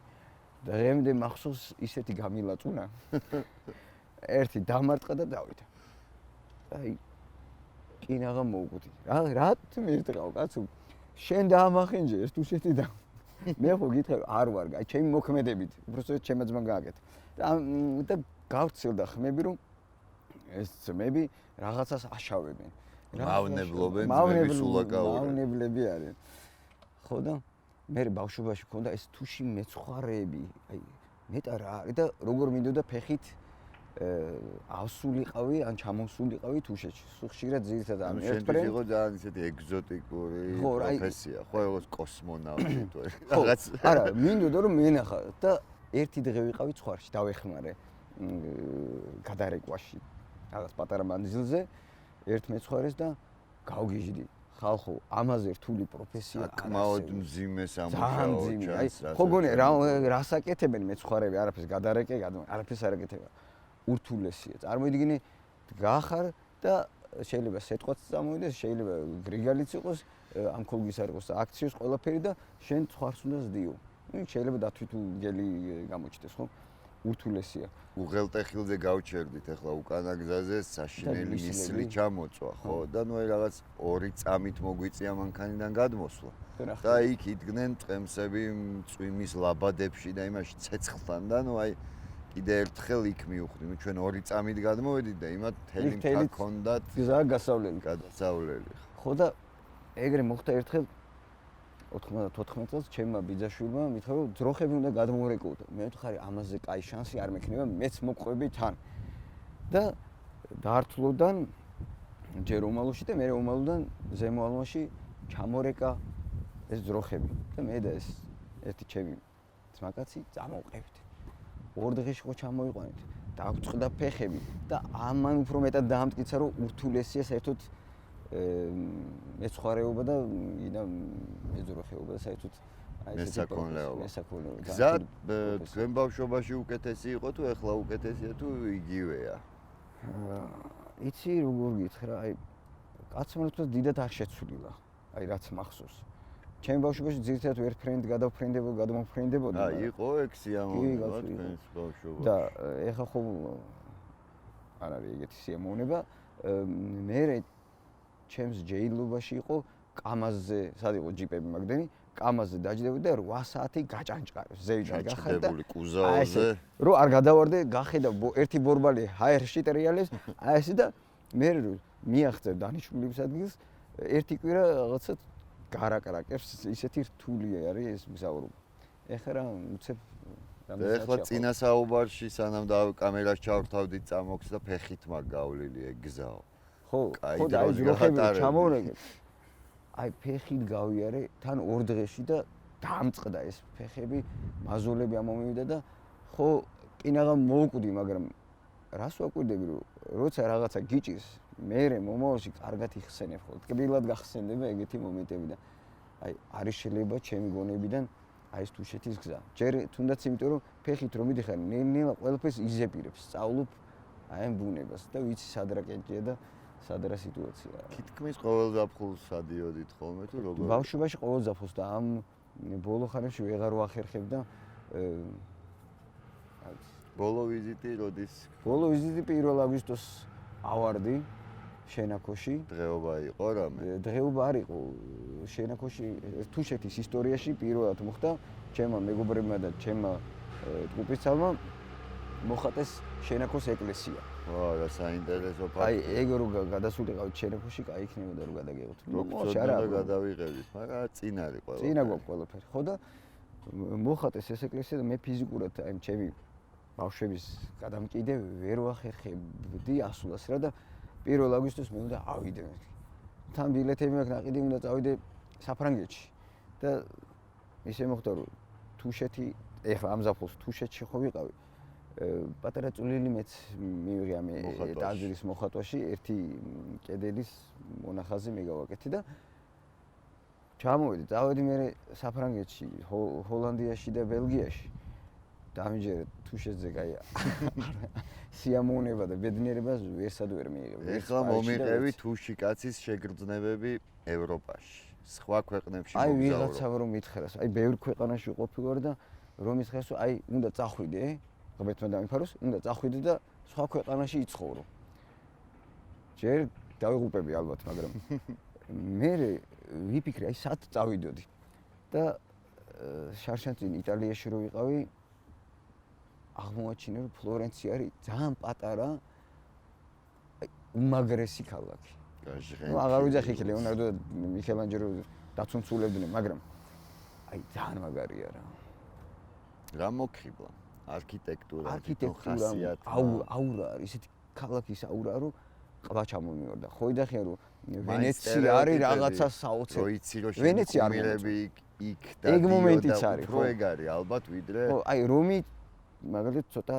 S2: და დღემდე მახსოვს ისეთი გამილაწუნა. ერთი დამარტყა და დავიდა. აი კინაღა მოუკვდი. რა მერტყავ კაცო? შენ დაამახენჯე ეს თუშეთი და მე ხო გითხრა არ ვარ, აი ჩემი მოქმედებით, უბრალოდ ჩემმა ძმამ გააკეთა. და გავცილდა ხმები რომ ეს ძმები რაღაცას აშავებენ.
S1: მავნებლობენ ძმების ულაკაურე.
S2: მავნებლები არიან. ხო და მე ბავშვობაში მქონდა ეს თუში მეცხვარეები, აი ნეტა რა არის და როგორ მინდოდა ფეხით ავსულიყავი ან ჩამოსულიყავი თუშეთში. ხშირად ძირითადად ამ ერთფრენ
S1: იყო ძალიან ისეთი ეგზოტიკური პროფესია, ხო როგორც კოსმონავტი თუ რაღაც.
S2: არა, მინდოდა რომ მენახა და ერთი დღე ვიყავი ცხვარში, დავეხმარე გადარეკვაში. რაღაც პატარა მანძილზე ერთ მეცხვარეს და გავგიჟდი. ხალხო, ამაზე რთული პროფესია არა.
S1: აკმაოდ მძიმე სამუშაო
S2: ჩანს. ხო გონია რას აკეთებენ მეცხვარები, არაფერს გადარეკე, არაფერს არ აკეთება. ურთულესია. წარმოიდგინე, გაახარ და შეიძლება სეტყვაც წამოვიდეს, შეიძლება გრიგალიც იყოს, ამ ქოლგის არ იყოს აქციოს ყველაფერი და შენ ცხვარს უნდა ზდიო. შეიძლება დათვითულგელი გამოჩნდეს, ხო? ურთულესია.
S1: უღელტეხილზე გავჩერდით ახლა უკანა გზაზე საშინელი მისლი ჩამოწვა, ხო? და ნუ აი რაღაც 2 წამით მოგვიწია მანქანიდან გადმოსვლა. და იქ იდგნენ ტყემსები წვიმის ლაბადებში და იმაში ცეცხლთან და ნუ აი კიდე ერთხელ იქ მივხვდი. ნუ ჩვენ 2 წამით გადმოვედით და იმათ თელი მთა ჰქონდათ
S2: გზა გასავლელი.
S1: გადასავლელი.
S2: ხო და ეგრე მოხდა ერთხელ 94 წელს ჩემმა ბიძაშვილმა მითხრა რომ ძროხები უნდა გადმოვარეკოვო. მე ვთქვი ამაზე კაი შანსი არ მექნება, მეც მოგყვები თან. და დაართლოდან ჯერ უმალოში და მე უმალოდან ზემო ალმაში ჩამორეკა ეს ძროხები. და მე და ეს ერთი ჩემი ძმაკაცი წამოვყევით. 2 დღეში ხო ჩამოიყვანეთ. დაგვწყდა ფეხები და ამან უფრო მეტად დაამტკიცა რომ ურთულესია საერთოდ მეცხვარეობა და მეძროხეობა და საერთოდ
S1: აი ესეთი
S2: მესაქონლეობა.
S1: გზა თქვენ ბავშვობაში უკეთესი იყო თუ ეხლა უკეთესია თუ იგივეა?
S2: იცი როგორ გითხრა, აი კაცმა თქოს დიდად არ შეცვლილა. აი რაც მახსოვს. ჩემ ბავშვობაში ძირითადად ვერ გადმოფრენდებოდა.
S1: იყო ეგ სიამოვნება თქვენს ბავშვობაში.
S2: და ეხლა ხო არ არის ეგეთი სიამოვნება. მე ჩემს ჯეილობაში იყო კამაზზე, სად იყო ჯიპები მაგდენი, კამაზზე დაჯდები და 8 საათი გაჭანჭყარე. ზევიდან გახარ და
S1: კუზაოზე.
S2: რო არ გადავარდე, გახედა ერთი ბორბალი ჰაერში ტრიალებს, აი ესე და მე მიაღწევ დანიშნულების ადგილს, ერთი კვირა რაღაცა გარაკრაკებს, ისეთი რთული არის ეს მგზავრობა. ეხლა რა უცებ
S1: ეხლა წინა საუბარში სანამ და კამერას ჩავრთავდით წამოქს და ფეხით მაგ გავლილი ეგ გზაო.
S2: ხო, ხო და აი ძროხები ჩამოვრეკე. აი ფეხით გავიარე თან 2 დღეში და დაამწყდა ეს ფეხები, მაზოლები ამომივიდა და ხო კინაღა მოუკვდი, მაგრამ რას ვაკვირდები რომ როცა რაღაცა გიჭირს, მე მომავალში კარგად იხსენებ ხოლმე. ტკბილად გახსენდება ეგეთი მომენტები და აი არის შეიძლება ჩემი გონებიდან აი ეს თუშეთის გზა. ჯერ თუნდაც იმიტომ რომ ფეხით რომ მიდიხარ, ნელ-ნელა ყველაფერს იზეპირებს, სწავლობ აი ამ ბუნებას და ვიცი სად რა კენჭია და სად რა სიტუაციაა.
S1: თითქმის ყოველ ზაფხულს ადიოდით ხოლმე თუ როგორ?
S2: ბავშვობაში ყოველ ზაფხულს და ამ ბოლო ხანებში ვეღარ ვახერხებ და
S1: ბოლო ვიზიტი როდის?
S2: ბოლო ვიზიტი 1 აგვისტოს ავარდი შენაქოში.
S1: დღეობა იყო რამე?
S2: დღეობა არ იყო. შენაქოში თუშეთის ისტორიაში პირველად მოხდა ჩემმა მეგობრებმა და ჩემმა ტყუპისცალმა მოხატეს შენაქოს ეკლესია.
S1: ვა, რა საინტერესო ფაქტი.
S2: აი ეგ რო გადასულიყავით შენაქოში, კაი იქნებოდა რომ გადაგეღოთ.
S1: მოხოჩა რა გადავიღებით, მაგრამ წინ არის ყველა.
S2: წინა გვაქვს ყველაფერი. ხო და მოხატეს ეს ეკლესია და მე ფიზიკურად აი ჩემი ბავშვების გადამკიდე ვერ ვახერხებდი ასულას რა და 1 აგვისტოს მე უნდა ავიდე. თან ბილეთები მაქვს ნაყიდი, უნდა წავიდე საფრანგეთში. და ისე მოხდა რომ თუშეთი, ეხლა ამ ზაფხულს თუშეთში ხო ვიყავი. პატარა წვლილი მეც მივიღია მე ტაძრის მოხატვაში, ერთი კედელის მონახაზი მე გავაკეთე და ჩამოვედი, წავედი მე საფრანგეთში, ჰოლანდიაში და ბელგიაში. დამიჯერე თუ შეძე კაი სიამოვნება და ბედნიერებას ვერსად ვერ მიიღებ.
S1: ეხლა მომიყევი თუში კაცის შეგრძნებები ევროპაში. სხვა ქვეყნებში
S2: აი
S1: მოგზაურო.
S2: ვიღაცა რომ მითხრას, აი ბევრ ქვეყანაში ყოფილვარ და რომ მითხრას, რომ აი უნდა წახვიდე, ღმერთმა დამიფაროს, უნდა წახვიდე და სხვა ქვეყანაში იცხოვრო. ჯერ დავიღუპები ალბათ, მაგრამ მე ვიფიქრე, აი სად წავიდოდი და შარშანწინ იტალიაში რო ვიყავი, აღმოაჩინე რომ ფლორენცია არის ძალიან პატარა უმაგრესი ქალაქი. ну აღარ ვიძახი იქ ლეონარდო და მიქელანჯელო დაცუნცულებდნენ, მაგრამ აი ძალიან მაგარია რა.
S1: რა მოგხიბლა? არქიტექტურა,
S2: არქიტექტურა, აურა არის, ისეთი ქალაქის აურა, რომ ყვა ჩამომივარდა. ხო იდახია რომ ვენეცია არის რაღაცა საოცარი.
S1: რო იცი რომ
S2: ვენეცია არ
S1: შემოქმედები იქ და
S2: ეგ მომენტიც არის,
S1: ხო ეგ არის ალბათ ვიდრე
S2: ხო აი რომი მაგალითად ცოტა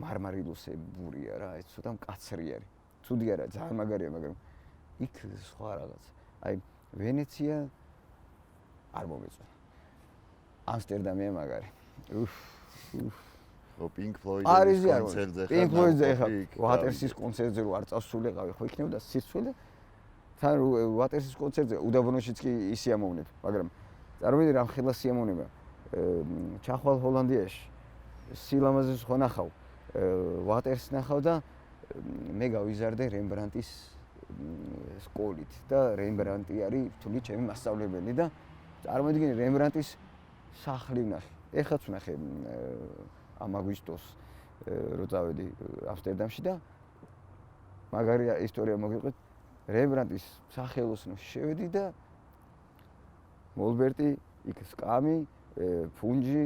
S2: მარმარილოსებურია რა, აი ცოტა მკაცრი არის. ცუდი არა, ძალიან მაგარია, მაგრამ იქ სხვა რაღაც. აი ვენეცია არ მომეწონა. ამსტერდამია მაგარი.
S1: ხო Pink Floyd
S2: არის
S1: კონცერტზე ხარ.
S2: Pink Floyd-ზე ხარ. Waters's კონცერტზე რო არ წავსულიყავი, ხო იქნებოდა სიცხვილი. თან Waters's კონცერტზე უდაბნოშიც კი ისიამოვნებ, მაგრამ წარმოვიდი რამ ხელა სიამოვნება. ჩახვალ ჰოლანდიაში. სილამაზეს ხო ნახავ. Waters ნახავ და მე გავიზარდე რემბრანტის სკოლით და რემბრანტი არის თული ჩემი მასწავლებელი და წარმოვიდგინე რემბრანტის სახლი ვნახე. ეხაც ვნახე ამ აგვისტოს რო წავედი ამსტერდამში და მაგარი ისტორია მოგიყვეთ. რემბრანტის სახელოსნოში შევედი და მოლბერტი, იქ სკამი, ფუნჯი,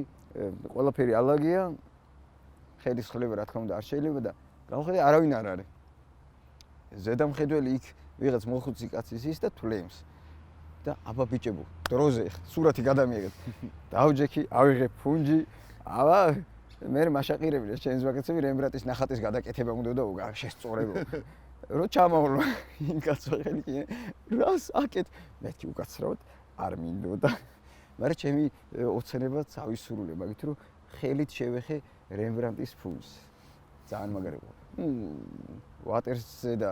S2: ყველაფერი ალაგია. ხედის ხლება რა თქმა უნდა არ შეიძლება და გავხედე არავინ არ არის. ზედამხედველი იქ ვიღაც მოხუცი კაცის ის და თვლემს. და აბა ბიჭებო, დროზე სურათი გადამიიღეთ. დავჯექი, ავიღებ ფუნჯი, აბა მე მაშაყირები ეს ჩემს ვაკეთები რემბრანტის ნახატის გადაკეთება უნდა და შესწორებო. რო ჩამოვლო იმ კაცო ხელი კი რას აკეთ მეთქი უკაცრავად არ მინდოდა. მაგრამ ჩემი ოცნება წავისრულე, მაგით რომ ხელით შევეხე რემბრანტის ფუნჯს. ძალიან მაგარი იყო. Watersზე და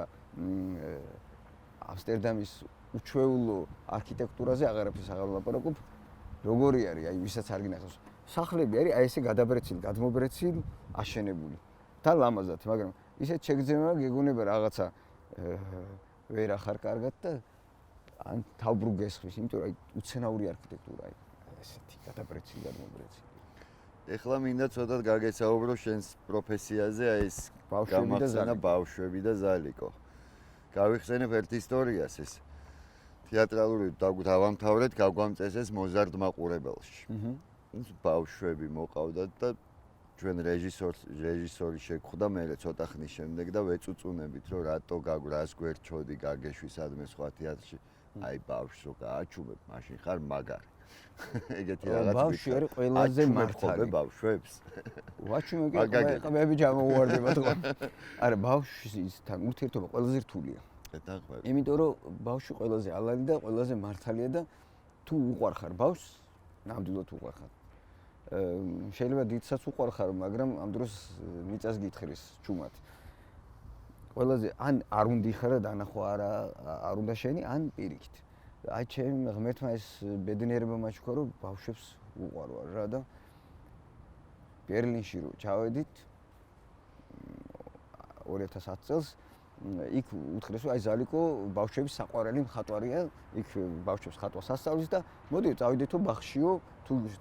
S2: ამსტერდამის უჩვეულო არქიტექტურაზე აღარაფერს აღარ ვლაპარაკობ. როგორი არის, აი ვისაც არ გინახავს. სახლები არის აი ესე გადაბრეცილი, გადმობრეცილი, აშენებული. და ლამაზად, მაგრამ ისეთ შეგრძნება გეგონება რაღაცა ვერ ახარ კარგად და ან თავბრუ გესხვის, იმიტომ რომ აი უცენაური არქიტექტურა აი ესეთი გადაბრეცილი, გადმობრეცილი.
S1: ეხლა მინდა ცოტა გაგესაუბრო შენს პროფესიაზე, აი ეს გამახსენა ბავშვები და ზალიკო. გავიხსენებ ერთ ისტორიას ეს. თეატრალური დავამთავრეთ, გაგვამწესეს მოზარდ მაყურებელში. ბავშვები მოყავდათ და ჩვენ რეჟისორი შეგხვდა მე ცოტა ხნის შემდეგ და ვეწუწუნებით რომ რატო გაგვრას გვერდჩოდი გაგეშვი სადმე სხვა თეატრში. აი ბავშვს რო გააჩუმებ, მაშინ ხარ მაგარი. ეგეთი რაღაც
S2: ბავშვი არის ყველაზე მართალი
S1: ბავშვებს.
S2: ვაჩუმე კი ყმები ჩამოუვარდება თქო. არა ბავშვისთან ურთიერთობა ყველაზე რთულია. იმიტომ რომ ბავშვი ყველაზე ალალი და ყველაზე მართალია და თუ უყვარ ხარ ბავშვს, ნამდვილად უყვარ ხარ. შეიძლება დიდსაც უყვარ ხარ, მაგრამ ამ დროს მიწას გითხრის ჩუმად. ყველაზე ან არ უნდა ხარ და დანახვა არ უნდა შენი, ან პირიქით. აი ჩემ ღმერთმა ეს ბედნიერება მაჩქო რომ ბავშვებს უყვარ ვარ რა და ბერლინში რო ჩავედით 2010 წელს იქ უთხრეს რომ აი ზალიკო ბავშვების საყვარელი მხატვარია, იქ ბავშვებს ხატვას ასწავლის და მოდიო წავიდეთო ბაღშიო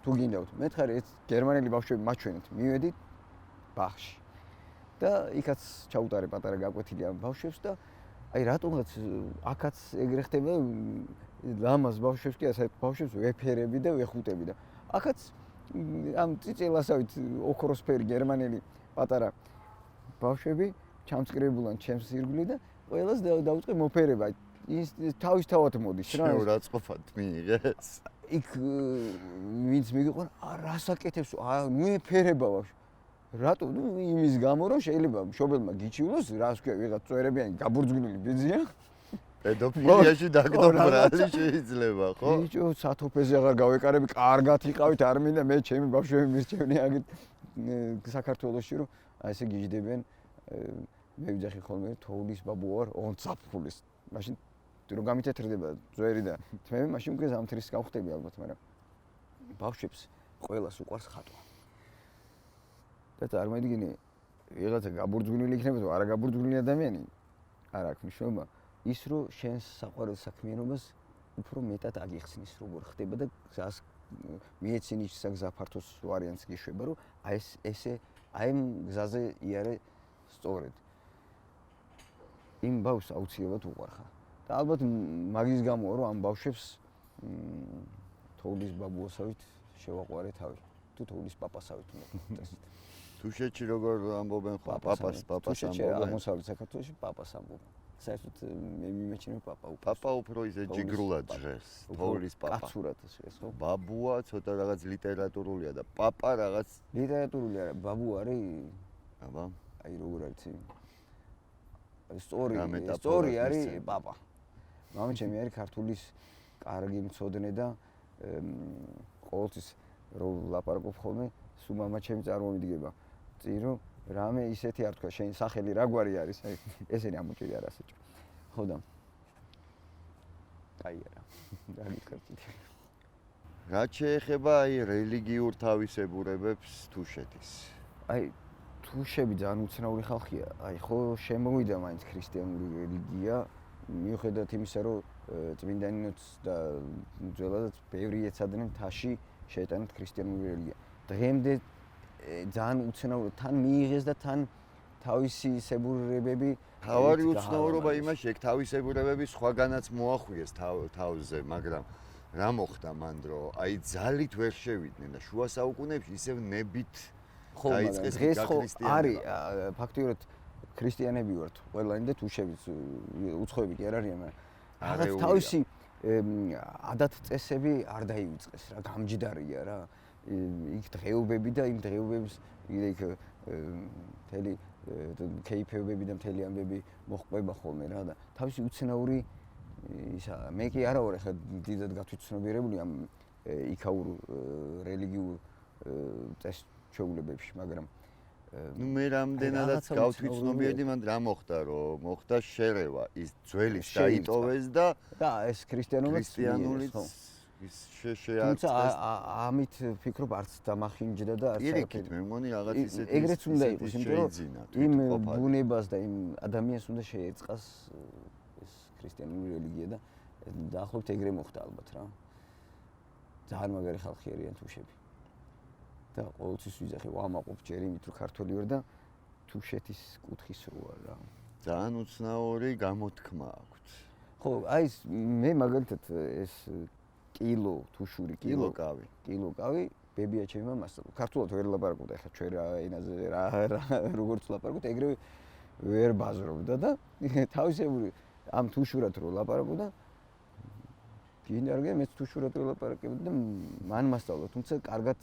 S2: თუ გინდავთ. მე ხარ ეს გერმანელი ბავშვები მაჩვენეთ, მივედით ბაღში. და იქაც ჩაუტარე პატარა გაკვეთილი ამ ბავშვებს და აი რატომაც აქაც ეგრე ხდება ლამაზ ბავშვებს კი ასეთ ბავშვებს ვეფერები და ვეხუტები და აქაც ამ წიწილასავით ოქროსფერი გერმანელი პატარა ბავშვები ჩამწკრებულან ჩემს ირგვლივ და ყველას დაუწყე მოფერება. ის თავისთავად მოდის რა.
S1: შეურაცხყოფად მიიღეს.
S2: იქ ვინც მიგიყვან, რას აკეთებს? მიფერება ბავშვი. რატო? ნუ იმის გამო რომ შეიძლება მშობელმა გიჩივლოს, რას ქვია, ვიღაც წვერებიანი გაბურძგნული ბიძია.
S1: პედოფილიაში დაგდობრალი შეიძლება, ხო?
S2: ბიჭო, სათოფეზე აღარ გავეკარები, კარგად იყავით, არ მინდა მე ჩემი ბავშვები მირჩევნია აგით. საქართველოში რომ აი ესე გიждდებიან მე ვიძახი ხოლმე თოვლის ბაბუ ვარ 2 საფხულის მაშინ რომ გამითეთრდება ძვერი და თმები მაშინ უკვე ზამთრის გავხდები ალბათ მაგრამ ბავშვებს ყველას უყვარს ხატვა და წარმოიდგინე ვიღაცა გაბურძგვნილი იქნება თუ არა გაბურძგვნილი ადამიანი არ აქვს მნიშვნელობა ის რომ შენს საყვარელ საქმიანობას უფრო მეტად აგიხსნის როგორ ხდება და გზას მიეცინის გზა ფართოს ვარიანტს გიშვება რომ აი ესე აი ამ გზაზე იარე სწორედ იმ ბავშვს აუცილებლად უყვარხარ და ალბათ მაგის გამოა რომ ამ ბავშვებს თოვლის ბაბუასავით შევაყვარე თავი თუ თოვლის პაპასავით უნდა
S1: თუშეთში როგორ ამბობენ ხო პაპას ამბობენ
S2: აღმოსავლეთ საქართველოში პაპას ამბობენ საერთოდ მე მიმეჩნევ
S1: პაპა უფრო ისე ჯიგრულად ჟღერს თოვლის პაპა
S2: კაცურად ეს ხო
S1: ბაბუა ცოტა რაღაც ლიტერატურულია და პაპა რაღაც
S2: ლიტერატურული არა ბაბუ არის
S1: აბა
S2: აი როგორ არის სწორი არის პაპა მამაჩემი არის ქართულის კარგი მცოდნე და ყოველთვის რო ლაპარაკობ ხოლმე სულ მამაჩემი წარმოვიდგება წირო რამე ისეთი არ თქვა შენ სახელი რა გვარი არის აი ესენი ამოჭირი არ ასეჭო ხო და აი არა რა გიქართით
S1: რა შეეხება აი რელიგიურ თავისებურებებს თუშეთის
S2: აი თუშები ძალიან უცნაური ხალხია აი ხო შემოვიდა მაინც ქრისტიანული რელიგია მიუხედავად იმისა რომ წმინდანინოც და ძველადაც ბევრი ეცადნენ თაში შეეტანათ ქრისტიანული რელიგია დღემდე ძალიან უცნაური თან მიიღეს და თან თავისებურებები
S1: თავარი უცნაურობა იმაში ეგ თავისებურებები სხვაგანაც მოახვიეს თავზე მაგრამ რა მოხდა მან დრო აი ძალით ვერ შევიდნენ და შუა საუკუნეებში ისევ ნებით დაიწყეს გაქრისტიანება
S2: არის ფაქტიურად ქრისტიანები ვართ ყველანი და თუშებიც უცხოები კი არ არიან მაგრამ რაღაც თავისი ადათ წესები არ დაივიწყეს რა გამჯდარია რა იქ დღეობები და იმ დღეობებს იქ მთელი კეიფებები და მთელი ამბები მოხდება ხოლმე რა და თავისი უცნაური ისა მე კი არა ვარ ხა დიდად გათვითცნობიერებული ამ იქაურ რელიგიურ წესჩვეულებებში მაგრამ
S1: ნუ მე რამდენადაც გავთვითცნობიერდი მან რა მოხდა რომ მოხდა შერევა ის ძველის დაიტოვეს და
S2: ეს ქრისტიანულიც
S1: ის შეარწეს
S2: ამით ფიქრობ არც დამახინჯდა და არც
S1: ირიქით მე მგონი რაღაც ისეთი
S2: ეგრეც უნდა იყოს იმიტომ რომ იმ ბუნებას და იმ ადამიანს უნდა შეერწყას ეს ქრისტიანული რელიგია და დაახლოებით ეგრე მოხდა ალბათ რა ძალიან მაგარი ხალხი არიან თუშები და ყოველთვის ვიძახი ვამაყობ ჯერ იმით რომ ქართველი ვარ და თუშეთის კუთხის რო ვარ რა
S1: ძალიან უცნაური გამოთქმა აქვს
S2: ხო აი მე მაგალითად ეს კილო თუშური კილო კავი ბებია ჩემი მამას ქართულად ვერ ლაპარაკობდა ეხლა ჩვენ რა ენაზე რა როგორც ლაპარაკობთ ეგრევე ვერ ბაზრობდა და თავისებური ამ თუშურად რო ლაპარაკობდა გინდარგე მეც თუშურად რო ლაპარაკებდი და მან მასწავლა თუმცა კარგად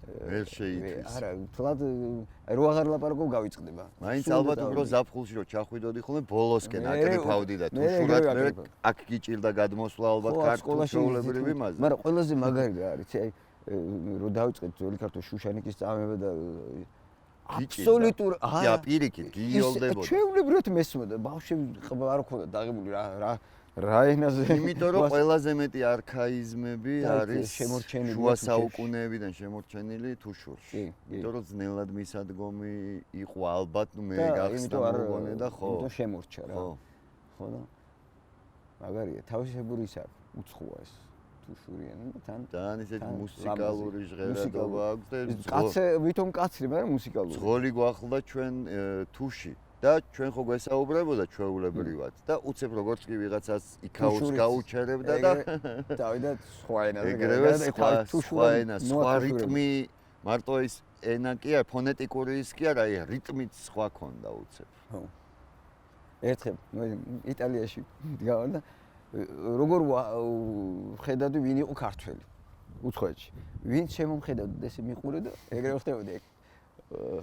S1: ვერ შეიტყვის
S2: არა თლად რო აღარ ლაპარაკობ გავიწყდება
S1: მაინც ალბათ უფრო ზაფხულში რო ჩახვიდოდი ხოლმე ბოლოსკენ აკრიფავდი და თუშურად მე აქ გიჭირდა გადმოსვლა ალბათ ქართულ ჩვეულებრივი მაზა
S2: მაგრამ ყველაზე მაგარი რა არის აი რო დავიწყეთ ძველი ქართული შუშანიკის წამება და აბსოლუტურ
S1: აა პირიქით გიოლდებოდა
S2: ჩვეულებრივად მესმოდა ბავშვები არ ქონდა დაღებული რა ენაზე
S1: იმიტომ რომ ყველაზე მეტი არქაიზმები არის
S2: შემორჩენილი
S1: შუა საუკუნეებიდან შემორჩენილი თუშურში იმიტომ რომ ძნელად მისადგომი იყო ალბათ ნუ მე გახსნა მოგონე და ხო
S2: იმიტომ შემორჩა რა ხო და მაგარია თავისებური ის აქვს უცხოა ეს თუშურიანი და
S1: თან ისეთი მუსიკალური ჟღერადობა აქვს და
S2: კაცე ვითომ კაცრი მაგრამ მუსიკალური
S1: ძღოლი გვახლდა ჩვენ თუში და ჩვენ ხო გვესაუბრებოდა ჩვეულებრივად და უცებ როგორც კი ვიღაცას იქაურს გაუჩერებდა და
S2: დავიდა სხვა ენაზე
S1: ეგრევე სხვა ენა სხვა რიტმი მარტო ის ენა კი არა ფონეტიკური ის კი არა აი რიტმით სხვა ქონდა უცებ
S2: ხო ერთხელ იტალიაში გავარ და როგორ ხედავდი ვინ იყო ქართველი უცხოეთში ვინ შემომხედავდა ესე მიყურე და ეგრევე ხდებოდა ეგ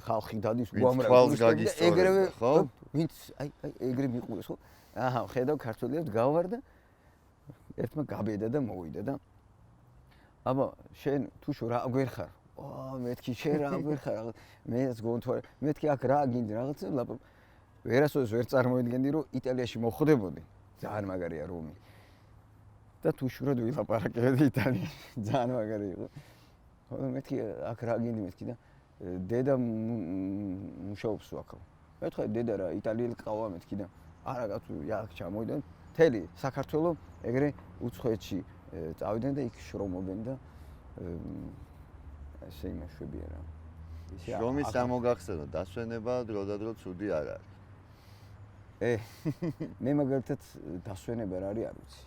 S2: ხალხი დადის
S1: უამრავი
S2: ეგრევე ხო ვინც აი ეგრე მიყურეს ხო აჰა ხედავ ქართველებს გავარ და ერთმა გაბედა და მოვიდა და აბა შენ თუ შო რა გვერხარ მეთქი შენ რა ვიხარ მეც გონთვარ მეთქი აქ რა გინდი რაღაცა ვერასოდეს ვერ წარმოედგენდი რომ იტალიაში მოხვდებოდი ძალიან მაგარია რომი და თუ შურად ვილაპარაკებდი იტალიაში ძალიან მაგარი იყო ხო მეთქი აქ რა გინდი მეთქი და დედა მუშაობს ვაკავ მეთქი დედა რა იტალიელი ყავა მეთქი და არა კაცო აქ ჩამოვიდა მთელი საქართველოს ეგრე უცხოეთში წავიდნენ და იქ შრომობენ და ესე იმაშვებია რა
S1: შრომის ამოგახსენო დასვენება დრო და დრო ცუდი არ არის
S2: მე მაგალითად დასვენება რა არის არ ვიცი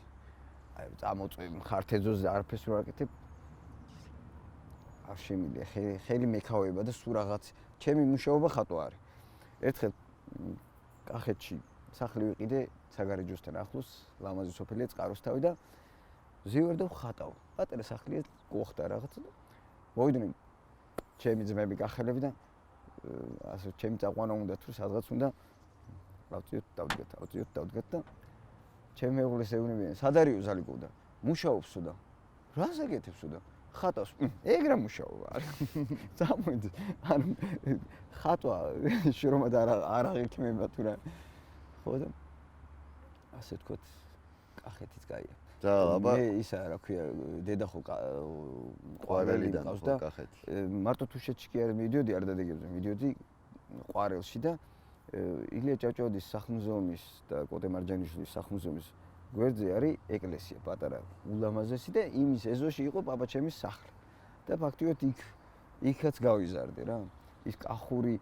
S2: აი წამოწვევ ხართეძოზე არაფერს ვერ აკეთებ არ შემიძლია ხელი მეკავება და სულ რაღაც ჩემი მუშაობა ხატვა არის ერთხელ კახეთში სახლი ვიყიდე საგარეჯოსთან ახლოს ლამაზი სოფელია წყაროსთავი და ზივარ და ვხატავ პატარა სახლია გოხდა რაღაცა და მოვიდნენ ჩემი ძმები კახელები და ასე ჩემი წაყვანა უნდა თუ სადღაც უნდა ავწიოთ დავდგეთ და ჩემი მეუღლეს ეუბნებიან სად არისო ზალიკო და მუშაობსო და რას აკეთებსო და ხატავს ეგ რა მუშაობა არის წამოიდი ანუ ხატვა შრომად არ აღიქმება თუ რა ხო და ასე თქვათ კახეთიც კაია
S1: აბა
S2: მე ისა რა ქვია დედა ხო ყვარელიდან ყავს და მარტო თუშეთში კი არ მიდიოდი არ დადეგებზე მიდიოდი ყვარელში და ილია ჭავჭავაძის სახლ-მუზეუმის და კოტე მარჯანიშვილის სახლ-მუზეუმის გვერდზე არის ეკლესია პატარა ულამაზესი და იმის ეზოში იყო პაპაჩემის სახლი და ფაქტიურად იქაც გავიზარდე რა ის კახური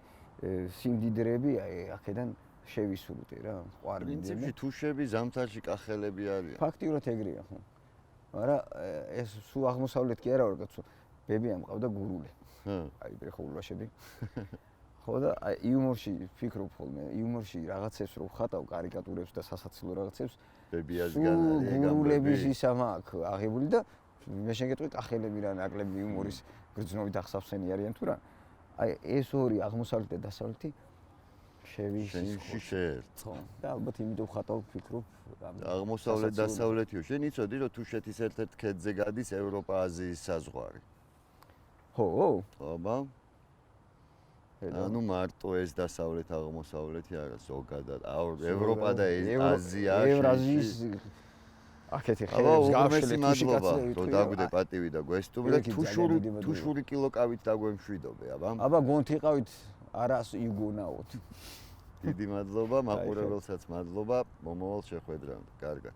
S2: სიმდიდრეები აქედან შევისურვდი რა ყვარლინდები
S1: პრინციპში თუშები ზამთარში კახელები არიან
S2: ფაქტიურად ეგრეა ხო მაგრამ ეს სულ აღმოსავლეთ კი არა ვარ კაცო ბებია მყავდა გურული აი ბრეხულვაშები ხო და იუმორში ვფიქრობ ხოლმე იუმორში რაღაცებს რო ხატავ კარიკატურებს და სასაცილო რაღაცებს
S1: ბებიასგან არის
S2: გურულების ისა მაქვს აღებული და მე შეგეტყვი კახელები რა ნაკლები იუმორის გრძნობით ახსავსენი არიან თუ რა აი ეს ორი აღმოსავლეთი და დასავლეთი
S1: შეერთ
S2: ხო და ალბათ იმიტომ ხატავ ვფიქრობ
S1: აღმოსავლეთ დასავლეთიო შენ იცოდი რომ თუშეთის ერთ-ერთ ქედზე გადის ევროპა-აზიის საზღვარი
S2: ხო
S1: აბა ანუ მარტო ეს დასავლეთ აღმოსავლეთი არა ზოგადად ევროპა და აზია
S2: ევრაზიის აქეთი ხელებს გავშლი
S1: მადლობა რომ დაგვიდე პატივი და გვესტუმრე თუშური კილოკავით დაგვემშვიდობე
S2: აბა გონთიყავით არას იგონაოთ
S1: დიდი მადლობა მაყურებელსაც მადლობა მომავალ შეხვედრამდე კარგად